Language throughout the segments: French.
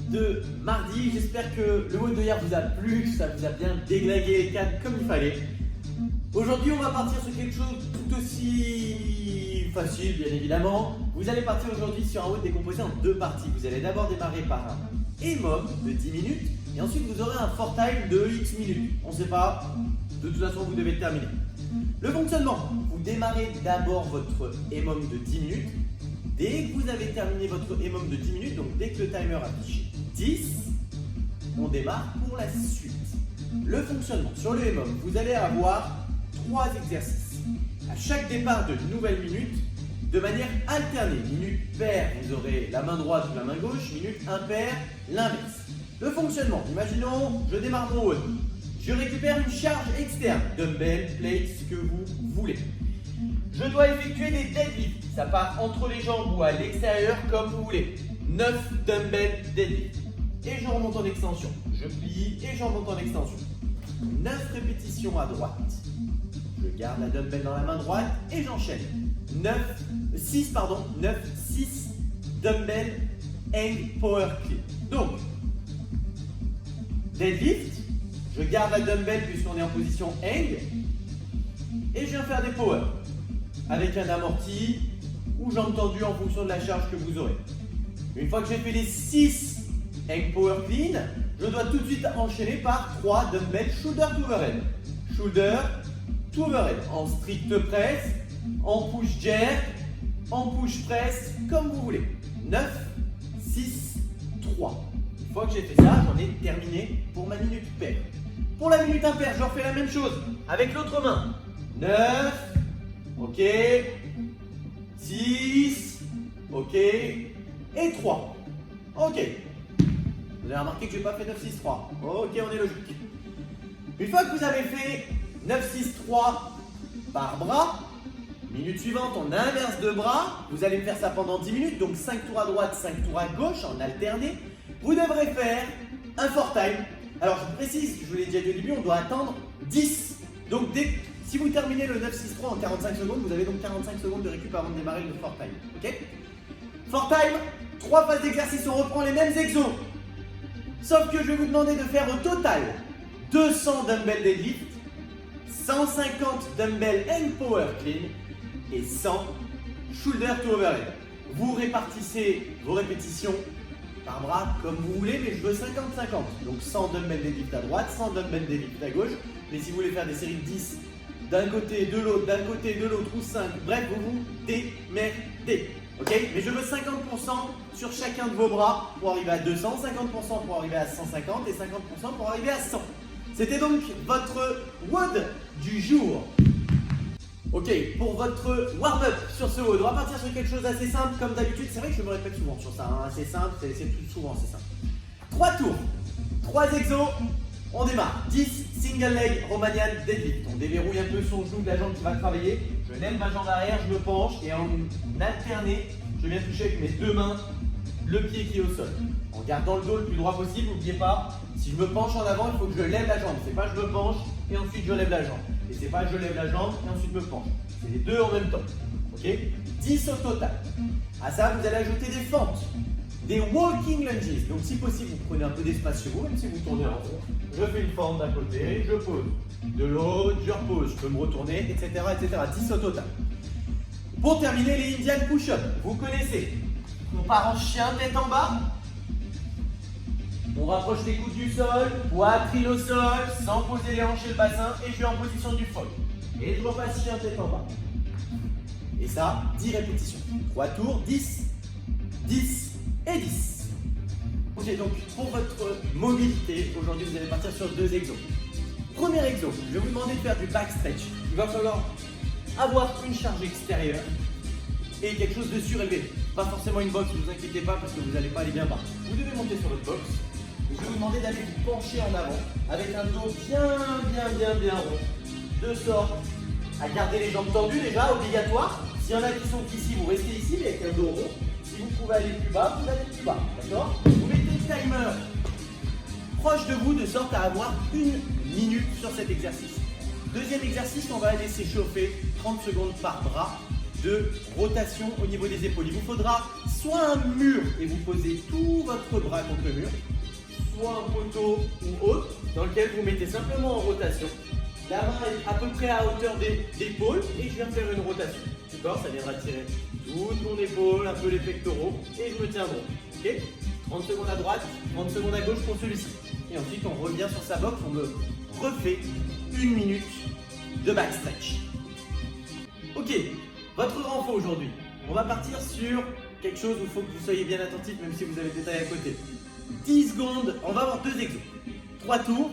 de mardi. J'espère que le WOD de hier vous a plu, que ça vous a bien déglingué les cannes comme il fallait. Aujourd'hui, on va partir sur quelque chose tout aussi facile, bien évidemment. Vous allez partir aujourd'hui sur un WOD décomposé en deux parties. Vous allez d'abord démarrer par un EMOM de 10 minutes et ensuite vous aurez un for time de X minutes. On ne sait pas, de toute façon vous devez terminer. Le fonctionnement, vous démarrez d'abord votre EMOM de 10 minutes. Dès que vous avez terminé votre EMOM de 10 minutes, donc dès que le timer affiche 10, on démarre pour la suite. Le fonctionnement, sur le EMOM, vous allez avoir 3 exercices. À chaque départ de nouvelle minute, de manière alternée. Minute paire, vous aurez la main droite ou la main gauche. Minute impaire, l'inverse. Le fonctionnement, imaginons, je démarre mon WOD. Je récupère une charge externe, dumbbell, plate, ce que vous voulez. Je dois effectuer des deadlifts. Ça part entre les jambes ou à l'extérieur comme vous voulez. 9 dumbbell deadlifts. Et je remonte en extension. Je plie et je remonte en extension. 9 répétitions à droite. Je garde la dumbbell dans la main droite et j'enchaîne. 6 dumbbell hang power clean. Donc, deadlift, je garde la dumbbell puisqu'on est en position hang et je viens faire des power avec un amorti ou jambes tendues en fonction de la charge que vous aurez. Une fois que j'ai fait les 6 hang power clean, je dois tout de suite enchaîner par 3 dumbbell shoulder to overhead. Shoulder to overhead en strict press, en push jerk, en push press, comme vous voulez. 9, 6, 3. Une fois que j'ai fait ça, j'en ai terminé pour ma minute paire. Pour la minute impaire, je refais la même chose avec l'autre main. 9, ok, 6, ok, et 3. Ok. Vous avez remarqué que je n'ai pas fait 9, 6, 3. Ok, on est logique. Une fois que vous avez fait 9, 6, 3 par bras, minute suivante, on inverse de bras. Vous allez me faire ça pendant 10 minutes, donc 5 tours à droite, 5 tours à gauche en alterné. Vous devrez faire un for time. Alors je précise, je vous l'ai déjà dit au début, on doit attendre 10. Donc si vous terminez le 9, 6, 3 en 45 secondes, vous avez donc 45 secondes de récup avant de démarrer le for time. Ok? For time, 3 phases d'exercice, on reprend les mêmes exos. Sauf que je vais vous demander de faire au total 200 dumbbell deadlift, 150 dumbbell hang power clean et 100 shoulder to overhead. Vous répartissez vos répétitions par bras comme vous voulez, mais je veux 50-50. Donc 100 dumbbell deadlift à droite, 100 dumbbell deadlift à gauche. Mais si vous voulez faire des séries de 10 d'un côté, de l'autre, d'un côté, de l'autre ou 5, bref, vous vous démerdez. Ok? Mais je veux 50% sur chacun de vos bras pour arriver à 200, 50% pour arriver à 150 et 50% pour arriver à 100. C'était donc votre WOD du jour. Ok, pour votre warm-up sur ce WOD, on va partir sur quelque chose d'assez simple comme d'habitude. C'est vrai que je me répète souvent sur ça, hein. C'est simple, c'est plus souvent, c'est simple. 3 tours, 3 exos, on démarre. 10 single leg Romanian deadlift. On déverrouille un peu son genou de la jambe qui va travailler. Je lève ma jambe arrière, je me penche et en alterné, je viens toucher avec mes deux mains le pied qui est au sol. En gardant le dos le plus droit possible, n'oubliez pas, si je me penche en avant, il faut que je lève la jambe. C'est pas je me penche et ensuite je lève la jambe. Et c'est pas je lève la jambe et ensuite me penche. C'est les deux en même temps. Ok? 10 au total. À ça, vous allez ajouter des fentes, des walking lunges. Donc si possible, vous prenez un peu d'espace chez vous, même si vous tournez en rond. Je fais une fente d'un côté, je pose. De l'autre, je repose. Je peux me retourner, etc., etc. 10 au total. Pour terminer, les Indian push-up. Vous connaissez. On part en chien tête en bas. On rapproche les coudes du sol, poitrine au sol, sans poser les hanches et le bassin, et je vais en position du frog. Et je repasse chien tête en bas. Et ça, 10 répétitions. 3 tours, 10, 10 et 10. Ok, donc pour votre mobilité, aujourd'hui vous allez partir sur 2 exos. Premier exo, je vais vous demander de faire du back stretch. Il va falloir avoir une charge extérieure et quelque chose de surélevé. Pas forcément une box, ne vous inquiétez pas parce que vous n'allez pas aller bien bas. Vous devez monter sur votre box. Je vais vous demander d'aller vous pencher en avant avec un dos bien rond. De sorte à garder les jambes tendues déjà, obligatoire. S'il y en a qui sont ici, vous restez ici mais avec un dos rond. Si vous pouvez aller plus bas, vous allez plus bas. D'accord? Vous mettez le timer proche de vous de sorte à avoir 1 minute sur cet exercice. Deuxième exercice, on va aller s'échauffer 30 secondes par bras de rotation au niveau des épaules. Il vous faudra soit un mur et vous posez tout votre bras contre le mur, soit un poteau ou autre dans lequel vous mettez simplement en rotation. La main est à peu près à hauteur des épaules et je viens faire une rotation. D'accord? Ça viendra tirer toute mon épaule, un peu les pectoraux et je me tiens droit. Ok? 30 secondes à droite, 30 secondes à gauche pour celui-ci. Et ensuite on revient sur sa boxe, on me refait 1 minute de back stretch. Ok, votre renfort aujourd'hui. On va partir sur quelque chose où il faut que vous soyez bien attentif même si vous avez le détail à côté. 10 secondes, on va avoir 2 exos. 3 tours,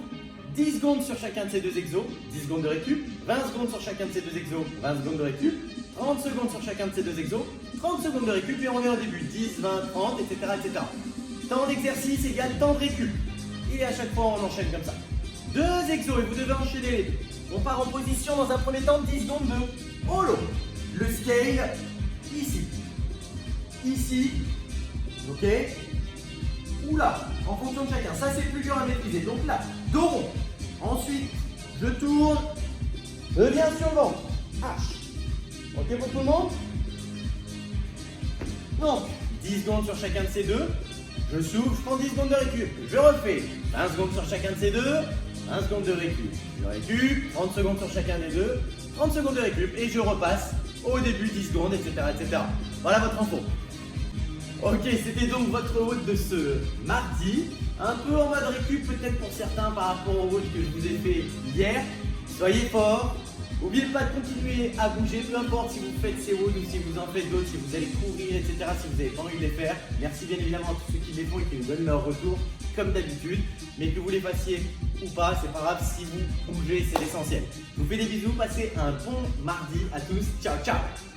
10 secondes sur chacun de ces 2 exos, 10 secondes de récup, 20 secondes sur chacun de ces 2 exos, 20 secondes de récup, 30 secondes sur chacun de ces 2 exos, 30 secondes de récup et on revient au début, 10, 20, 30, etc. etc. Temps d'exercice égale temps de récup. Et à chaque fois on enchaîne comme ça. 2 exos et vous devez enchaîner les deux. On part en position dans un premier temps 10 secondes de holo. Le scale ici. Ici. Ok. Ou là, en fonction de chacun. Ça c'est plus dur à maîtriser. Donc là, dos rond. Ensuite, je tourne. Je viens sur le ventre. H. Ok pour tout le monde? Donc, 10 secondes sur chacun de ces deux. Je souffle, je prends 10 secondes de récup. Je refais 20 secondes sur chacun de ces deux. 20 secondes de récup. Je récup, 30 secondes sur chacun des deux. 30 secondes de récup et je repasse au début 10 secondes, etc. etc. Voilà votre info. Ok, c'était donc votre route de ce mardi. Un peu en mode récup peut-être pour certains par rapport aux routes que je vous ai fait hier. Soyez forts. N'oubliez pas de continuer à bouger, peu importe si vous faites ces routes ou si vous en faites d'autres, si vous allez courir, etc. Si vous n'avez pas envie de les faire. Merci bien évidemment à tous ceux qui les font et qui nous donnent leur retour comme d'habitude. Mais que vous les fassiez ou pas, c'est pas grave, si vous bougez, c'est l'essentiel. Je vous fais des bisous, passez un bon mardi à tous. Ciao, ciao!